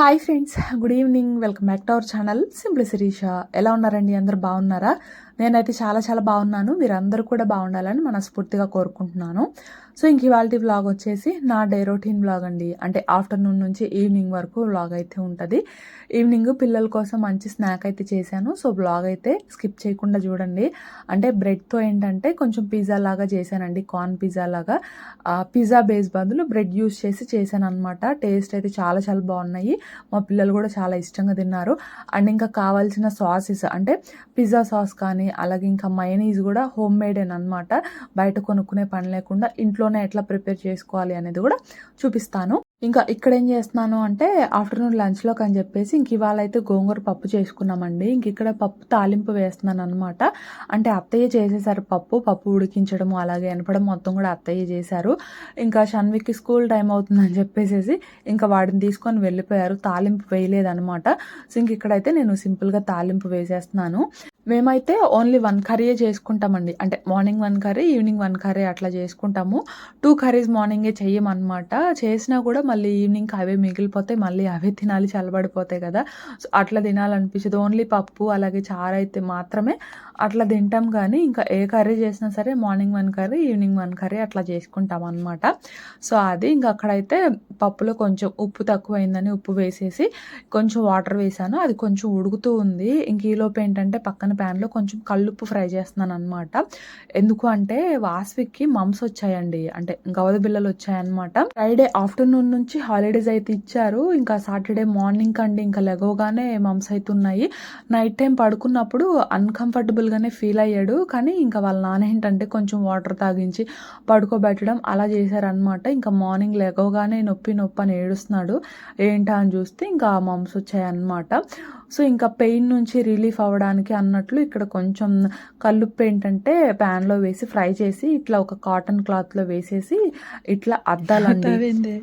Hi friends, good evening. Welcome back to our channel simply Sirisha. ఎలా ఉన్నారండి? అందరు బాగున్నారా? నేనైతే చాలా చాలా బాగున్నాను. మీరందరూ కూడా బాగుండాలని మనస్ఫూర్తిగా కోరుకుంటున్నాను. సో ఇంక ఇవాళ వ్లాగ్ వచ్చేసి నా డే రొటీన్ వ్లాగ్ అండి. అంటే ఆఫ్టర్నూన్ నుంచి ఈవినింగ్ వరకు వ్లాగ్ అయితే ఉంటుంది. ఈవినింగ్ పిల్లల కోసం మంచి స్నాక్ అయితే చేశాను. సో వ్లాగ్ అయితే స్కిప్ చేయకుండా చూడండి. అంటే బ్రెడ్తో ఏంటంటే కొంచెం పిజ్జా లాగా చేశానండి, కార్న్ పిజ్జా లాగా. పిజ్జా బేస్ బదులు బ్రెడ్ యూస్ చేసి చేశాను అనమాట. టేస్ట్ అయితే చాలా చాలా బాగున్నాయి. మా పిల్లలు కూడా చాలా ఇష్టంగా తిన్నారు. అండ్ ఇంకా కావాల్సిన సాసెస్ అంటే పిజ్జా సాస్ కానీ అలాగే ఇంకా మయోనీస్ కూడా హోమ్ మేడ్ అనమాట. బయట కొనుక్కునే పని లేకుండా ఇంట్లోనే ఎట్లా ప్రిపేర్ చేసుకోవాలి అనేది కూడా చూపిస్తాను. ఇంకా ఇక్కడ ఏం చేస్తున్నాను అంటే ఆఫ్టర్నూన్ లంచ్లోకి అని చెప్పేసి ఇంక ఇవాళ అయితే గోంగూర పప్పు చేసుకున్నామండి. ఇంక ఇక్కడ పప్పు తాలింపు వేస్తున్నాను అనమాట. అంటే అత్తయ్య చేసేసారు పప్పు ఉడికించడము అలాగే ఎనపడం మొత్తం కూడా అత్తయ్య చేశారు. ఇంకా షన్వికి స్కూల్ టైం అవుతుందని చెప్పేసి ఇంకా వాడిని తీసుకొని వెళ్ళిపోయారు. తాలింపు వేయలేదనమాట. సో ఇంక ఇక్కడైతే నేను సింపుల్గా తాలింపు వేసేస్తున్నాను. మేమైతే ఓన్లీ 1 కర్రీయే చేసుకుంటామండి. అంటే మార్నింగ్ 1 కర్రీ, ఈవినింగ్ 1 కర్రీ అట్లా చేసుకుంటాము. 2 కర్రీస్ మార్నింగే చెయ్యమన్నమాట. చేసినా కూడా మళ్ళీ ఈవినింగ్కి అవే మిగిలిపోతాయి. మళ్ళీ అవే తినాలి, చల్లబడిపోతాయి కదా. సో అట్లా తినాలనిపించదు. ఓన్లీ పప్పు అలాగే చారు అయితే మాత్రమే అట్లా తింటాం. కానీ ఇంకా ఏ కర్రీ చేసినా సరే మార్నింగ్ 1 కర్రీ, ఈవినింగ్ 1 కర్రీ అట్లా చేసుకుంటాం అనమాట. సో అది ఇంకా అక్కడైతే పప్పులో కొంచెం ఉప్పు తక్కువైందని ఉప్పు వేసేసి కొంచెం వాటర్ వేసాను. అది కొంచెం ఉడుకుతూ ఉంది. ఇంక ఈలోపు ఏంటంటే పక్కన ప్యాన్లో కొంచెం కల్లుప్పు ఫ్రై చేస్తున్నాను అనమాట. ఎందుకు అంటే వాస్విక్కి మమ్స్ వచ్చాయండి, అంటే గవద బిళ్ళలు వచ్చాయన్నమాట. ఫ్రైడే ఆఫ్టర్నూన్ నుంచి హాలిడేస్ అయితే ఇచ్చారు. ఇంకా సాటర్డే మార్నింగ్ కండి ఇంకా లెగవగానే మమ్స్ అయితే ఉన్నాయి. నైట్ టైం పడుకున్నప్పుడు అన్కంఫర్టబుల్గానే ఫీల్ అయ్యాడు. కానీ ఇంకా వాళ్ళ నాన్న ఏంటంటే కొంచెం వాటర్ తాగించి పడుకోబెట్టడం అలా చేశారనమాట. ఇంకా మార్నింగ్ లెగవగానే నొప్పి అని ఏడుస్తున్నాడు. ఏంటా అని చూస్తే ఇంకా మమ్స్ వచ్చాయన్నమాట. సో ఇంకా పెయిన్ నుంచి రిలీఫ్ అవ్వడానికి అన్నట్లు ఇక్కడ కొంచెం కల్లుప్పు ఏంటంటే ప్యాన్లో వేసి ఫ్రై చేసి ఇట్లా ఒక కాటన్ క్లాత్లో వేసేసి ఇట్లా అద్దాలండి.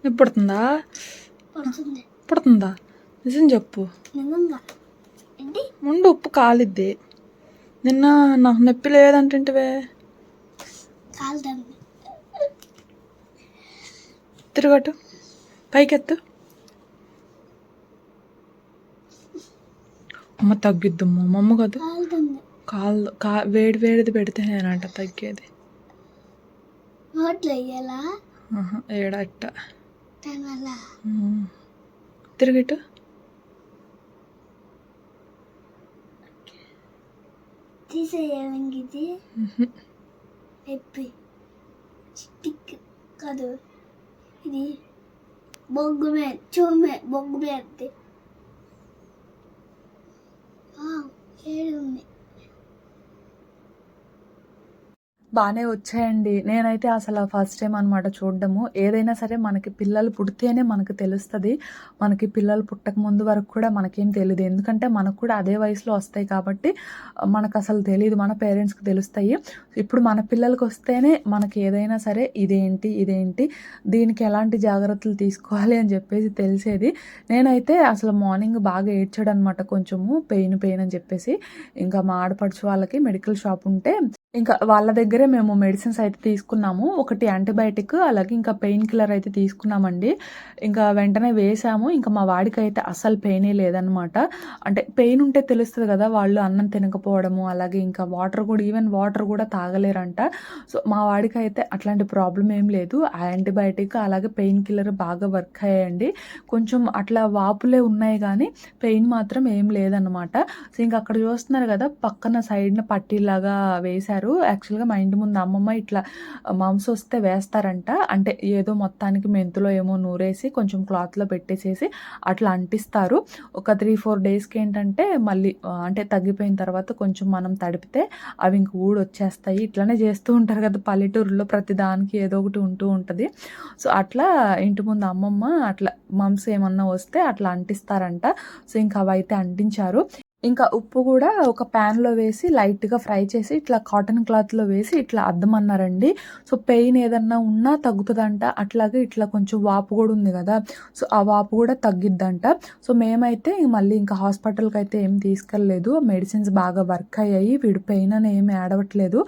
పడుతుందా? పడుతుందా? నిజం చెప్పు. ముందు ఉప్పు కాలిద్ది. నిన్న నాకు నొప్పి లేదంటుంటివే. తిరగటు, పైకెత్తు. అమ్మ తగ్గిద్దమ్మ, మమ్మ కదా వేడిది పెడితేనేనంట తగ్గేది. ఏడట్ట తిరగటు. కాదు, ఇది బొగ్గు మీద చూమే బొగ్గు మీద ఏడు ఉంది. బాగానే వచ్చాయండి. నేనైతే అసలు ఫస్ట్ టైం అనమాట చూడడము. ఏదైనా సరే మనకి పిల్లలు పుడితేనే మనకు తెలుస్తుంది. మనకి పిల్లలు పుట్టక ముందు వరకు కూడా మనకేం తెలియదు. ఎందుకంటే మనకు కూడా అదే వయసులో వస్తాయి కాబట్టి మనకు అసలు తెలియదు. మన పేరెంట్స్కి తెలుస్తాయి. ఇప్పుడు మన పిల్లలకి వస్తేనే మనకి ఏదైనా సరే ఇదేంటి దీనికి ఎలాంటి జాగ్రత్తలు తీసుకోవాలి అని చెప్పేసి తెలిసేది. నేనైతే అసలు మార్నింగ్ బాగా ఏడ్చాడు అనమాట. కొంచెము పెయిన్ అని చెప్పేసి ఇంకా మా ఆడపడుచు వాళ్ళకి మెడికల్ షాప్ ఉంటే ఇంకా వాళ్ళ దగ్గరే మేము మెడిసిన్స్ అయితే తీసుకున్నాము. ఒకటి యాంటీబయాటిక్ అలాగే ఇంకా పెయిన్ కిల్లర్ అయితే తీసుకున్నామండి. ఇంకా వెంటనే వేసాము. ఇంకా మా వాడికి అయితే అస్సలు పెయినే లేదనమాట. అంటే పెయిన్ ఉంటే తెలుస్తుంది కదా, వాళ్ళు అన్నం తినకపోవడము అలాగే ఇంకా ఈవెన్ వాటర్ కూడా తాగలేరంట. సో మా వాడికి అయితే అట్లాంటి ప్రాబ్లం ఏం లేదు. ఆ యాంటీబయాటిక్ అలాగే పెయిన్ కిల్లర్ బాగా వర్క్ అయ్యాయండి. కొంచెం అట్లా వాపులే ఉన్నాయి కానీ పెయిన్ మాత్రం ఏం లేదనమాట. సో ఇంకా అక్కడ చూస్తున్నారు కదా, పక్కన సైడ్న పట్టీలాగా వేశారు. యాక్చువల్గా మా ఇంటి ముందు అమ్మమ్మ ఇట్లా మాంసం వస్తే వేస్తారంట. అంటే ఏదో మొత్తానికి మెంతులో ఏమో నూరేసి కొంచెం క్లాత్లో పెట్టేసేసి అట్లా అంటిస్తారు. ఒక 3-4 డేస్కి ఏంటంటే మళ్ళీ అంటే తగ్గిపోయిన తర్వాత కొంచెం మనం తడిపితే అవి ఇంక వచ్చేస్తాయి. ఇట్లానే చేస్తూ ఉంటారు కదా పల్లెటూరులో, ప్రతి దానికి ఏదో ఒకటి ఉంటూ ఉంటుంది. సో అట్లా ఇంటి ముందు అమ్మమ్మ అట్లా మాంసం ఏమన్నా వస్తే అట్లా అంటిస్తారంట. సో ఇంకా అవి అయితే అంటించారు. ఇంకా ఉప్పు కూడా ఒక ప్యాన్లో వేసి లైట్గా ఫ్రై చేసి ఇట్లా కాటన్ క్లాత్లో వేసి ఇట్లా అద్దమన్నారండి. సో పెయిన్ ఏదన్నా ఉన్నా తగ్గుతుందంట. అట్లాగే ఇట్లా కొంచెం వాపు కూడా ఉంది కదా, సో ఆ వాపు కూడా తగ్గిద్దంట. సో మేమైతే మళ్ళీ ఇంకా హాస్పిటల్కి అయితే ఏం తీసుకెళ్ళలేదు. మెడిసిన్స్ బాగా వర్క్ అయ్యాయి, వీడి పెయిన్ అని ఏమి ఏడవట్లేదు.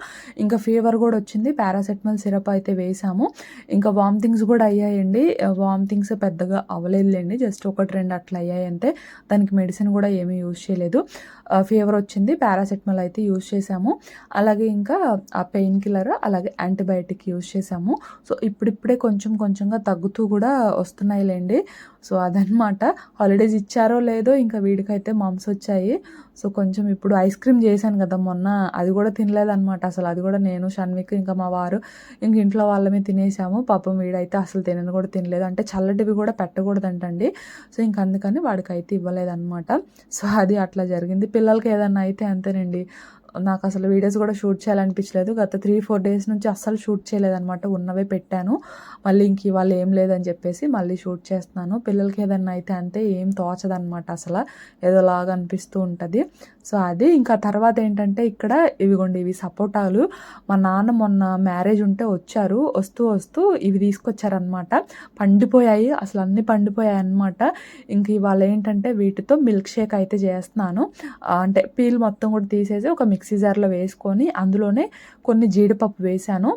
ఇంకా ఫీవర్ కూడా వచ్చింది, పారాసెటమాల్ సిరప్ అయితే వేసాము. ఇంకా వామిటింగ్స్ కూడా అయ్యాయండి. వామిటింగ్స్ పెద్దగా అవ్వలేదులేండి, జస్ట్ 1-2 అట్లా అయ్యాయి అంతే. దానికి మెడిసిన్ కూడా ఏమీ యూజ్ చేయలేదు. ఫీవర్ వచ్చింది, పారాసెటమాల్ అయితే యూజ్ చేసాము. అలాగే ఇంకా ఆ పెయిన్ కిల్లర్ అలాగే యాంటీబయాటిక్ యూజ్ చేసాము. సో ఇప్పుడిప్పుడే కొంచెం కొంచెంగా తగ్గుతూ కూడా వస్తున్నాయిలేండి. సో అదనమాట. హాలిడేస్ ఇచ్చారో లేదో ఇంకా వీడికైతే మమ్స్ వచ్చాయి. సో కొంచెం ఇప్పుడు ఐస్ క్రీమ్ చేశాను కదా మొన్న, అది కూడా తినలేదనమాట అసలు. అది కూడా నేను, షణ్విక్, ఇంకా మా వారు ఇంక ఇంట్లో వాళ్ళమే తినేసాము. పాపం వీడైతే అసలు తినను కూడా తినలేదు. అంటే చల్లటివి కూడా పెట్టకూడదంటండి. సో ఇంక అందుకని వాడికైతే ఇవ్వలేదన్నమాట. సో అది అట్లా జరిగింది. పిల్లలకి ఏదన్నా అయితే అంతేనండి. నాకు అసలు వీడియోస్ కూడా షూట్ చేయాలనిపించలేదు. గత 3-4 డేస్ నుంచి అస్సలు షూట్ చేయలేదన్నమాట. ఉన్నవే పెట్టాను. మళ్ళీ ఇంక ఇవాళ ఏం లేదని చెప్పేసి మళ్ళీ షూట్ చేస్తున్నాను. పిల్లలకి ఏదన్నా అయితే అంతే, ఏం తోచదనమాట అసలు, ఏదోలాగా అనిపిస్తూ ఉంటుంది. సో అది ఇంకా తర్వాత ఏంటంటే ఇక్కడ ఇవిగోండి, ఇవి సపోటాలు. మా నాన్న మొన్న మ్యారేజ్ ఉంటే వచ్చారు, వస్తూ వస్తూ ఇవి తీసుకొచ్చారనమాట. పండిపోయాయి, అసలు అన్నీ పండిపోయాయి అనమాట. ఇంక ఇవాళ ఏంటంటే వీటితో మిల్క్ షేక్ అయితే చేస్తున్నాను. అంటే పీల్ మొత్తం కూడా తీసేసి ఒక మిక్సీ జార్లో వేసుకొని అందులోనే కొన్ని జీడిపప్పు వేశాను.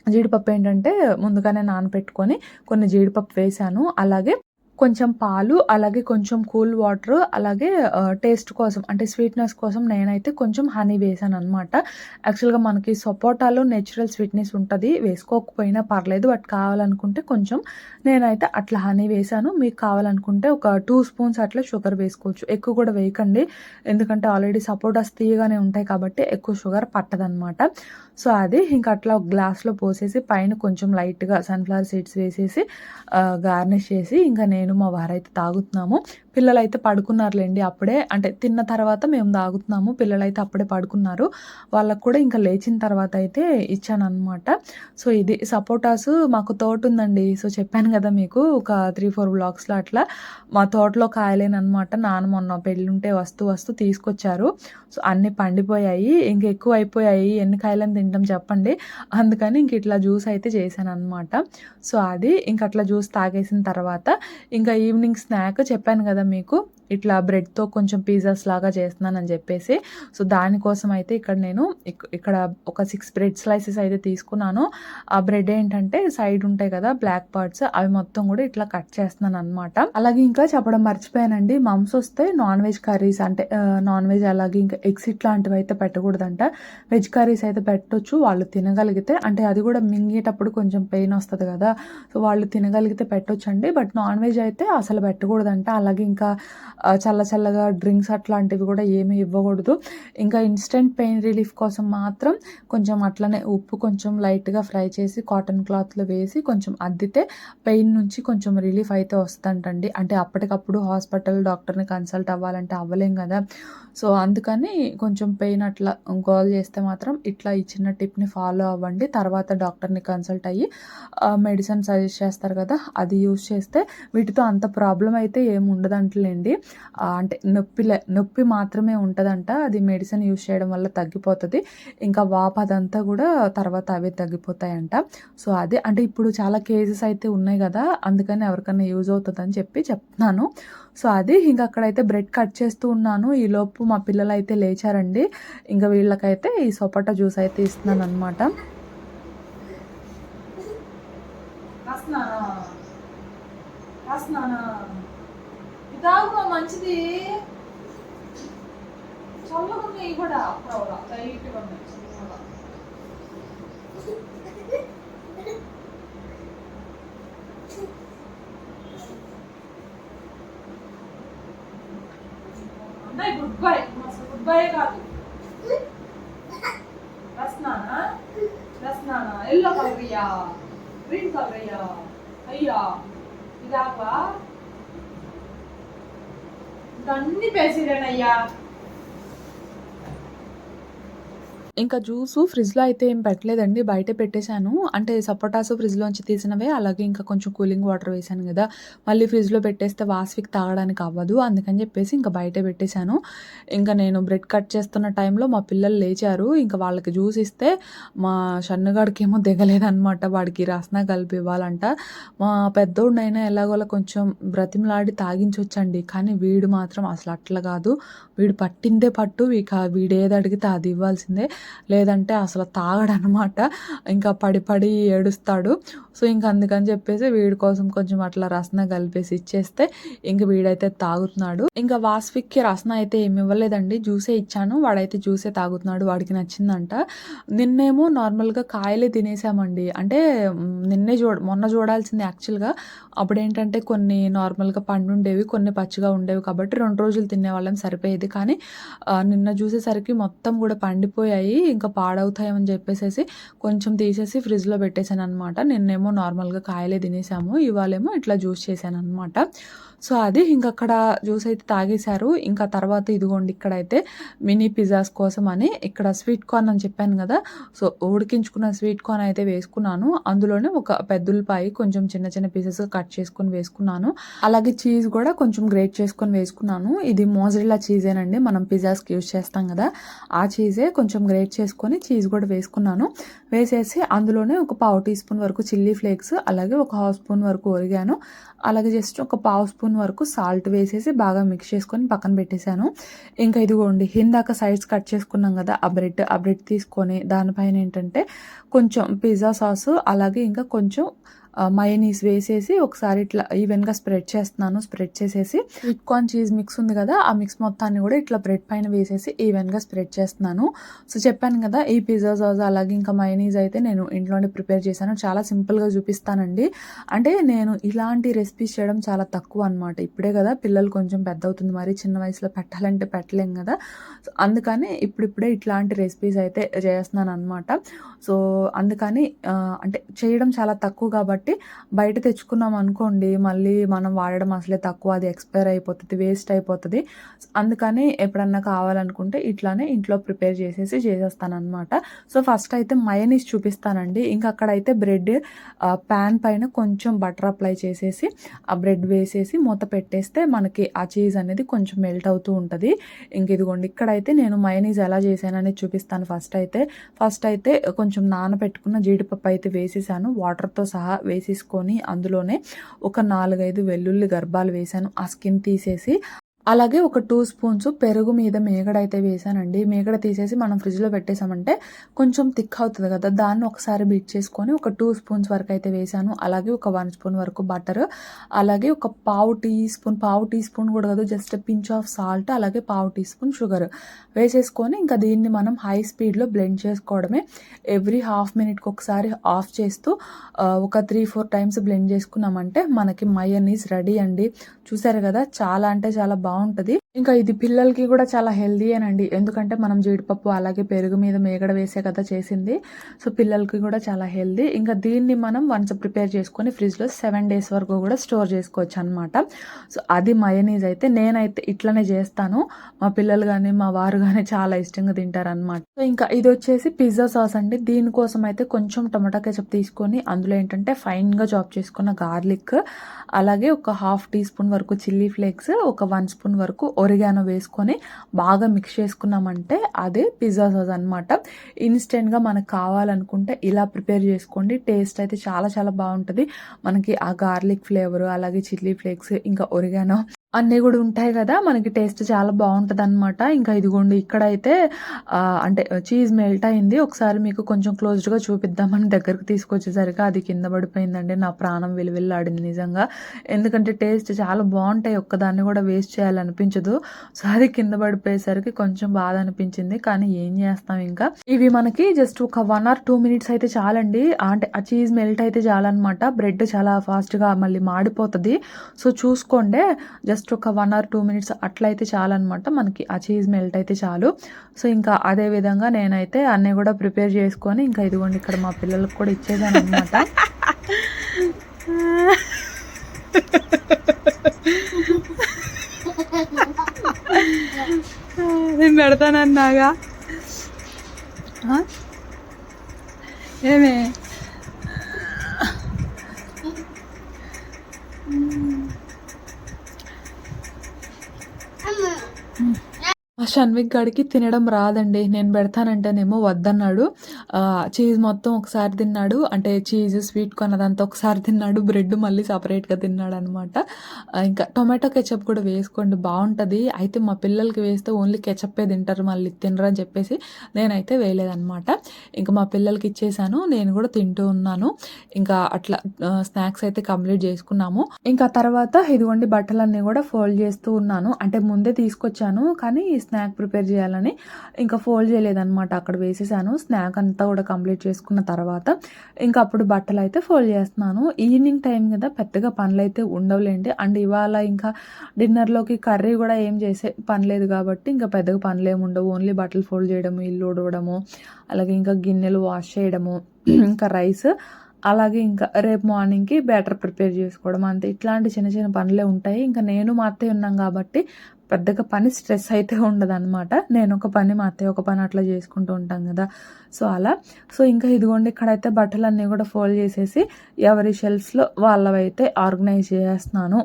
జీడిపప్పు ఏంటంటే ముందుగానే నానబెట్టుకొని కొన్ని జీడిపప్పు వేశాను. అలాగే కొంచెం పాలు, అలాగే కొంచెం కూల్ వాటర్, అలాగే టేస్ట్ కోసం అంటే స్వీట్నెస్ కోసం నేనైతే కొంచెం హనీ వేసాను అనమాట. యాక్చువల్గా మనకి సపోటాలో నేచురల్ స్వీట్నెస్ ఉంటుంది, వేసుకోకపోయినా పర్లేదు. బట్ కావాలనుకుంటే కొంచెం నేనైతే అట్లా హనీ వేసాను. మీకు కావాలనుకుంటే ఒక 2 స్పూన్స్ అట్లా షుగర్ వేసుకోవచ్చు. ఎక్కువ కూడా వేయకండి, ఎందుకంటే ఆల్రెడీ సపోటాస్ తీయగానే ఉంటాయి కాబట్టి ఎక్కువ షుగర్ పట్టదనమాట. సో అది ఇంకా అట్లా ఒక గ్లాస్లో పోసేసి పైన కొంచెం లైట్గా సన్ఫ్లవర్ సీడ్స్ వేసేసి గార్నిష్ చేసి ఇంకా నేను మా వారైతే తాగుతున్నాము. పిల్లలైతే పడుకున్నారులేండి అప్పుడే, అంటే తిన్న తర్వాత మేము తాగుతున్నాము. పిల్లలైతే అప్పుడే పడుకున్నారు. వాళ్ళకు కూడా ఇంకా లేచిన తర్వాత అయితే ఇచ్చాను అనమాట. సో ఇది సపోటాస్ మాకు తోట ఉందండి. సో చెప్పాను కదా మీకు ఒక 3-4 బ్లాగ్స్లో అట్లా. మా తోటలో కాయలేనమాట. నాన్న మొన్న పెళ్ళుంటే వస్తూ వస్తూ తీసుకొచ్చారు. సో అన్నీ పండిపోయాయి, ఇంక ఎక్కువ అయిపోయాయి. ఎన్ని కాయలని తింటాం చెప్పండి. అందుకని ఇంక ఇట్లా జ్యూస్ అయితే చేశాను అనమాట. సో అది ఇంక అట్లా జ్యూస్ తాగేసిన తర్వాత ఇంకా ఈవినింగ్ స్నాక్ చెప్పాను కదా మీకు, ఇట్లా బ్రెడ్తో కొంచెం పిజ్జాస్ లాగా చేస్తున్నానని చెప్పేసి. సో దానికోసం అయితే ఇక్కడ నేను ఇక్కడ ఒక 6 బ్రెడ్ స్లైసెస్ అయితే తీసుకున్నాను. ఆ బ్రెడ్ ఏంటంటే సైడ్ ఉంటాయి కదా బ్లాక్ పార్ట్స్, అవి మొత్తం కూడా ఇట్లా కట్ చేస్తున్నాను అనమాట. అలాగే ఇంకా చెప్పడం మర్చిపోయానండి, మమ్స్ వస్తే నాన్ వెజ్ కర్రీస్ అంటే నాన్ వెజ్ అలాగే ఇంకా ఎగ్స్ ఇట్లాంటివి అయితే పెట్టకూడదంట. వెజ్ కర్రీస్ అయితే పెట్టొచ్చు వాళ్ళు తినగలిగితే, అంటే అది కూడా మింగేటప్పుడు కొంచెం పెయిన్ వస్తుంది కదా, సో వాళ్ళు తినగలిగితే పెట్టొచ్చండి. బట్ నాన్ వెజ్ అయితే అసలు పెట్టకూడదంట. అలాగే ఇంకా చల్లగా డ్రింక్స్ అట్లాంటివి కూడా ఏమీ ఇవ్వకూడదు. ఇంకా ఇన్స్టెంట్ పెయిన్ రిలీఫ్ కోసం మాత్రం కొంచెం అట్లనే ఉప్పు కొంచెం లైట్గా ఫ్రై చేసి కాటన్ క్లాత్లో వేసి కొంచెం అద్దితే పెయిన్ నుంచి కొంచెం రిలీఫ్ అయితే వస్తుందంటండి. అంటే అప్పటికప్పుడు హాస్పిటల్ డాక్టర్ని కన్సల్ట్ అవ్వాలంటే అవ్వలేం కదా. సో అందుకని కొంచెం పెయిన్ అట్లా గోల్ చేస్తే మాత్రం ఇట్లా ఈ చిన్న టిప్ని ఫాలో అవ్వండి. తర్వాత డాక్టర్ని కన్సల్ట్ అయ్యి మెడిసిన్ సజెస్ట్ చేస్తారు కదా, అది యూజ్ చేస్తే వీటితో అంత ప్రాబ్లం అయితే ఏమి ఉండదంటలేండి. అంటే నొప్పి మాత్రమే ఉంటుందంట. అది మెడిసిన్ యూజ్ చేయడం వల్ల తగ్గిపోతుంది. ఇంకా వాపు అదంతా కూడా తర్వాత అవే తగ్గిపోతాయంట. సో అదే అంటే ఇప్పుడు చాలా కేసెస్ అయితే ఉన్నాయి కదా, అందుకని ఎవరికైనా యూజ్ అవుతుందని చెప్తున్నాను. సో అది ఇంకా అక్కడైతే బ్రెడ్ కట్ చేస్తూ ఉన్నాను. ఈలోపు మా పిల్లలు అయితే లేచారండి. ఇంకా వీళ్ళకైతే ఈ సపోటా జ్యూస్ అయితే ఇస్తున్నాను అనమాట. మంచిది చల్లగా కూడా లైట్గా గుడ్ బై, గుడ్ బై కాదు రస్నానా ఎల్లో కలర్ అయ్యా, గ్రీన్ కలర్ అయ్యా, అయ్యా ఇదావా అన్ని పేసిరేనయ్యా. ఇంకా జ్యూసు ఫ్రిడ్జ్‌లో అయితే ఏం పెట్టలేదండి. బయటే పెట్టేశాను. అంటే సపోటాసు ఫ్రిడ్జ్‌లోంచి తీసినవే. అలాగే ఇంకా కొంచెం కూలింగ్ వాటర్ వేశాను గదా! మళ్ళీ ఫ్రిడ్జ్‌లో పెట్టేస్తే వాసవికి తాగడానికి అవ్వదు. అందుకని జెప్పేసి ఇంకా బయటే పెట్టేశాను. ఇంకా నేను బ్రెడ్ కట్ చేస్తున్న టైంలో మా పిల్లలు లేచారు. ఇంకా వాళ్ళకి జ్యూస్ ఇస్తే మా షన్నుగాడికేమో దిగలేదనమాట. వాడికి రసన కలిపి ఇవ్వాలంట. మా పెద్దోడినైనా ఎలాగోలా కొంచెం బ్రతిమలాడి తాగించొచ్చండి. కానీ వీడు మాత్రం అసలు అట్లా గాదు. వీడు పట్టిందే పట్టు. ఇక వీడేది అడిగితే అది ఇవ్వాల్సిందే. లేదంటే అసలు తాగడనమాట. ఇంకా పడి పడి ఏడుస్తాడు. సో, ఇంక అందుకని చెప్పేసి వీడి కోసం కొంచెం అట్లా రసన కలిపేసి ఇచ్చేస్తే ఇంక వీడైతే తాగుతున్నాడు. ఇంకా వాసవిక్కి రసన అయితే ఏమి ఇవ్వలేదండి. జ్యూసే ఇచ్చాను. వాడైతే జ్యూసే తాగుతున్నాడు. వాడికి నచ్చిందంట. నిన్నేమో నార్మల్‌గా కాయలే తినేసామండి. అంటే మొన్న చూడాల్సింది యాక్చువల్‌గా. అప్పుడేంటంటే కొన్ని నార్మల్‌గా పండుండేవి. కొన్ని పచ్చిగా ఉండేవి కాబట్టి 2 రోజులు తినేవాళ్ళం సరిపోయేది. కానీ నిన్న చూసేసరికి మొత్తం కూడా పండిపోయాయి. ఇంకా పాడవుతాయని చెప్పేసేసి కొంచెం తీసేసి ఫ్రిడ్జ్‌లో పెట్టేసాననమాట. నిన్నేమో నార్మల్‌గా కాయలే తినేసాము. ఇవాళేమో ఇట్లా జ్యూస్ చేశాననమాట. సో, అది ఇంకక్కడ జ్యూస్ అయితే తాగేశారు. ఇంకా తర్వాత ఇదిగోండి ఇక్కడైతే మినీ పిజ్జాస్ కోసమని ఇక్కడ స్వీట్ కార్న్ అని చెప్పాను కదా! సో, ఉడికించుకున్న స్వీట్ కార్న్ అయితే వేసుకున్నాను. అందులోనే ఒక పెద్ద ఉల్లిపాయ కొంచెం చిన్న చిన్న పీసెస్‌గా కట్ చేసుకొని వేసుకున్నాను. అలాగే చీజ్ కూడా కొంచెం గ్రేట్ చేసుకొని వేసుకున్నాను. ఇది మోజరెల్లా చీజేనండి. మనం పిజ్జాస్‌కి యూజ్ చేస్తాం కదా! ఆ చీజే కొంచెం గ్రేట్ చేసుకొని చీజ్ కూడా వేసుకున్నాను. వేసేసి అందులోనే ఒక పావు టీ స్పూన్ వరకు చిల్లీ ఫ్లేక్స్, అలాగే ఒక హాఫ్ స్పూన్ వరకు ఒరిగానో, అలాగే జస్ట్ ఒక పావు స్పూన్ వరకు సాల్ట్ వేసేసి బాగా మిక్స్ చేసుకొని పక్కన పెట్టేశాను. ఇంకా ఇదిగోండి ఇందాక సైడ్స్ కట్ చేసుకున్నాం కదా! ఆ బ్రెడ్ తీసుకొని దానిపైన ఏంటంటే కొంచెం పిజ్జా సాసు, అలాగే ఇంకా కొంచెం మయోనీస్ వేసేసి ఒకసారి ఇట్లా ఈవెన్‌గా స్ప్రెడ్ చేస్తున్నాను. స్ప్రెడ్ చేసేసి స్వీట్ కార్న్ చీజ్ మిక్స్ ఉంది కదా! ఆ మిక్స్ మొత్తాన్ని కూడా ఇట్లా బ్రెడ్ పైన వేసేసి ఈవెన్‌గా స్ప్రెడ్ చేస్తున్నాను. సో, చెప్పాను కదా! ఈ పిజ్జా సాస్ అలాగే ఇంకా మయోనీస్ అయితే నేను ఇంట్లోనే ప్రిపేర్ చేశాను. చాలా సింపుల్‌గా చూపిస్తానండి. అంటే నేను ఇలాంటి రెసిపీస్ చేయడం చాలా తక్కువ అనమాట. ఇప్పుడే కదా పిల్లలు కొంచెం పెద్దవుతుంది. మరి చిన్న వయసులో పెట్టాలంటే పెట్టలేం కదా! సో, అందుకని ఇప్పుడిప్పుడే ఇట్లాంటి రెసిపీస్ అయితే చేస్తున్నాననమాట. సో, అందుకని అంటే చేయడం చాలా తక్కువ కాబట్టి బయట తెచ్చుకున్నాం అనుకోండి, మళ్ళీ మనం వాడడం అసలే తక్కువ. అది ఎక్స్‌పైర్ అయిపోతది, వేస్ట్ అయిపోతది. అందుకని ఎప్పుడన్నా కావాలనుకుంటే ఇట్లానే ఇంట్లో ప్రిపేర్ చేసేసి చేసేస్తాననమాట. సో, ఫస్ట్ అయితే మయోనీస్ చూపిస్తానండి. ఇంకా అక్కడైతే బ్రెడ్ పాన్ పైన కొంచెం బటర్ అప్లై చేసేసి ఆ బ్రెడ్ వేసేసి మూత పెట్టేస్తే మనకి ఆ చీజ్ అనేది కొంచెం మెల్ట్ అవుతూ ఉంటది. ఇంక ఇదిగోండి ఇక్కడైతే నేను మయోనీస్ ఎలా చేశాననేది చూపిస్తాను. ఫస్ట్ అయితే కొంచెం నానబెట్టుకున్న జీడిపప్పు అయితే వేసేసాను. వాటర్‌తో సహా వేసేసుకొని అందులోనే ఒక 4, 5 వెల్లుల్లి గర్భాలు వేశాను. ఆ స్కిన్ తీసేసి అలాగే ఒక 2 స్పూన్స్ పెరుగు మీద మీగడైతే వేశానండి. మీగడ తీసేసి మనం ఫ్రిడ్జ్‌లో పెట్టేసామంటే కొంచెం థిక్ అవుతది కదా! దాన్ని ఒకసారి బీట్ చేసుకొని ఒక 2 స్పూన్స్ వరకు అయితే వేశాను. అలాగే ఒక 1 స్పూన్ వరకు బటర్, అలాగే ఒక పావు టీ స్పూన్ కూడా కాదు, జస్ట్ పించ్ ఆఫ్ సాల్ట్, అలాగే పావు టీ స్పూన్ షుగర్ వేసేసుకొని ఇంకా దీన్ని మనం హై స్పీడ్‌లో బ్లెండ్ చేసుకోవడమే. ఎవ్రీ హాఫ్ మినిట్‌కి ఒకసారి ఆఫ్ చేస్తూ ఒక 3, 4 టైమ్స్ బ్లెండ్ చేసుకున్నామంటే మనకి మయోనీస్ రెడీ అండి. చూసారు కదా! చాలా అంటే చాలా బాగుంటది. ఇంకా ఇది పిల్లలకి కూడా చాలా హెల్తీయేనండి. ఎందుకంటే మనం జీడిపప్పు అలాగే పెరుగు మీద మీగడ వేసే కదా చేసింది. సో, పిల్లలకి కూడా చాలా హెల్తీ. ఇంకా దీన్ని మనం వన్స్ ప్రిపేర్ చేసుకొని ఫ్రిడ్జ్‌లో 7 డేస్ వరకు కూడా స్టోర్ చేసుకోవచ్చు అనమాట. సో, అది మయోనీస్ అయితే నేనైతే ఇట్లనే చేస్తాను. మా పిల్లలు కానీ మా వారు కానీ చాలా ఇష్టంగా తింటారనమాట. సో, ఇంకా ఇది వచ్చేసి పిజ్జా సాస్ అండి. దీనికోసం అయితే కొంచెం టమాటా కెచప్ తీసుకొని అందులో ఏంటంటే ఫైన్‌గా చాప్ చేసుకున్న గార్లిక్, అలాగే ఒక హాఫ్ టీ స్పూన్ వరకు చిల్లీ ఫ్లేక్స్, ఒక 1 స్పూన్ వరకు ఒరిగానో వేసుకొని బాగా మిక్స్ చేసుకున్నామంటే అదే పిజ్జా సాస్ అనమాట. ఇన్స్టెంట్‌గా మనకు కావాలనుకుంటే ఇలా ప్రిపేర్ చేసుకోండి. టేస్ట్ అయితే చాలా చాలా బాగుంటది. మనకి ఆ గార్లిక్ ఫ్లేవర్, అలాగే చిల్లీ ఫ్లేక్స్, ఇంకా ఒరిగానో అన్నీ కూడా ఉంటాయి కదా! మనకి టేస్ట్ చాలా బాగుంటదనమాట. ఇంకా ఇదిగోండి ఇక్కడైతే అంటే చీజ్ మెల్ట్ అయింది. ఒకసారి మీకు కొంచెం క్లోజ్డ్‌గా చూపిద్దామని దగ్గరికి తీసుకొచ్చేసరికి అది కింద పడిపోయిందండి. నా ప్రాణం విలువిల్లాడింది నిజంగా. ఎందుకంటే టేస్ట్ చాలా బాగుంటాయి. ఒక్కదాన్ని కూడా వేస్ట్ చేయాలనిపించదు. సో, అది కింద పడిపోయేసరికి కొంచెం బాధ అనిపించింది. కానీ ఏం చేస్తాం ఇంకా. ఇవి మనకి జస్ట్ ఒక 1 ఆర్ 2 మినిట్స్ అయితే చాలండి. అంటే ఆ చీజ్ మెల్ట్ అయితే చాలన్నమాట. బ్రెడ్ చాలా ఫాస్ట్‌గా మళ్ళీ మాడిపోతది. సో, చూసుకోండి. జస్ట్ ఒక 1 ఆర్ 2 మినిట్స్ అట్లయితే చాలన్నమాట. మనకి ఆ చీజ్ మెల్ట్ అయితే చాలు. సో, ఇంకా అదే విధంగా నేనైతే అన్నీ కూడా ప్రిపేర్ చేసుకొని ఇంకా ఇదిగోండి ఇక్కడ మా పిల్లలకు కూడా ఇచ్చేసానన్నమాట. నేను పెడతానన్నాగా ఆ? ఏమే ఆ షణ్విక్ గాడికి తినడం రాదండి. నేను పెడతానంటేనేమో వద్దన్నాడు. చీజ్ మొత్తం ఒకసారి తిన్నాడు. అంటే చీజ్, స్వీట్ కార్న్ అదంతా ఒకసారి తిన్నాడు. బ్రెడ్ మళ్ళీ సెపరేట్‌గా తిన్నాడనమాట. ఇంకా టొమాటో కెచప్ కూడా వేసుకోండి బావుంటది. అయితే మా పిల్లలకి వేస్తే ఓన్లీ కెచప్పే తింటారు. మళ్ళీ తినరని చెప్పేసి నేనైతే వేయలేదనమాట. ఇంక మా పిల్లలకి ఇచ్చేసాను. నేను కూడా తింటూ ఉన్నాను. ఇంకా అట్లా స్నాక్స్ అయితే కంప్లీట్ చేసుకున్నాము. ఇంకా తర్వాత ఇదిగోండి బట్టలన్నీ కూడా ఫోల్డ్ చేస్తూ ఉన్నాను. అంటే ముందే తీసుకొచ్చాను. కానీ స్నాక్ ప్రిపేర్ చేయాలని ఇంకా ఫోల్డ్ చేయలేదనమాట. అక్కడ వేసేసాను. స్నాక్ అంతా కూడా కంప్లీట్ చేసుకున్న తర్వాత ఇంకా అప్పుడు బట్టలు అయితే ఫోల్డ్ చేస్తున్నాను. ఈవినింగ్ టైం కదా పెద్దగా పనులైతే ఉండవులేండి. అండ్ ఇవాళ ఇంకా డిన్నర్లోకి కర్రీ కూడా ఏం చేసే పని లేదు కాబట్టి ఇంకా పెద్దగా పనులు ఏమి ఉండవు. ఓన్లీ బట్టలు ఫోల్డ్ చేయడము, ఇల్లు ఊడవడము, అలాగే ఇంకా గిన్నెలు వాష్ చేయడము, ఇంకా రైస్, అలాగే ఇంకా రేపు మార్నింగ్‌కి బ్యాటర్ ప్రిపేర్ చేసుకోవడం అంతే. ఇట్లాంటి చిన్న చిన్న పనులే ఉంటాయి. ఇంకా నేను మా అత్తయ్య ఉన్నాం కాబట్టి పెద్దగా పని స్ట్రెస్ అయితే ఉండదనమాట. నేను ఒక పని, మా అత్తయ్య ఒక పని అట్లా చేసుకుంటూ ఉంటాం కదా! సో, అలా. సో, ఇంకా ఇదిగోండి ఇక్కడైతే బట్టలన్నీ కూడా ఫోల్డ్ చేసేసి ఎవరి షెల్ఫ్స్‌లో వాళ్ళవైతే ఆర్గనైజ్ చేసేస్తున్నాను.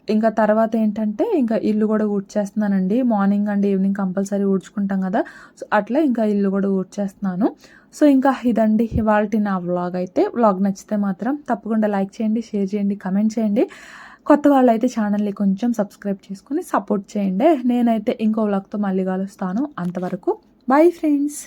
ఇంకా తర్వాత ఏంటంటే ఇంకా ఇల్లు కూడా ఊడ్చేస్తున్నానండి. మార్నింగ్ అండ్ ఈవినింగ్ కంపల్సరీ ఊడ్చుకుంటాం కదా! సో, అట్లా ఇంకా ఇల్లు కూడా ఊడ్చేస్తున్నాను. సో, ఇంకా ఇదండి ఇవాల్టి నా వ్లాగ్ అయితే. వ్లాగ్ నచ్చితే మాత్రం తప్పకుండా లైక్ చేయండి, షేర్ చేయండి, కమెంట్ చేయండి. కొత్త వాళ్ళైతే ఛానల్ని కొంచెం సబ్స్క్రైబ్ చేసుకొని సపోర్ట్ చేయండి. నేనైతే ఇంకో వ్లాగ్‌తో మళ్ళీ కలుస్తాను. అంతవరకు బై ఫ్రెండ్స్.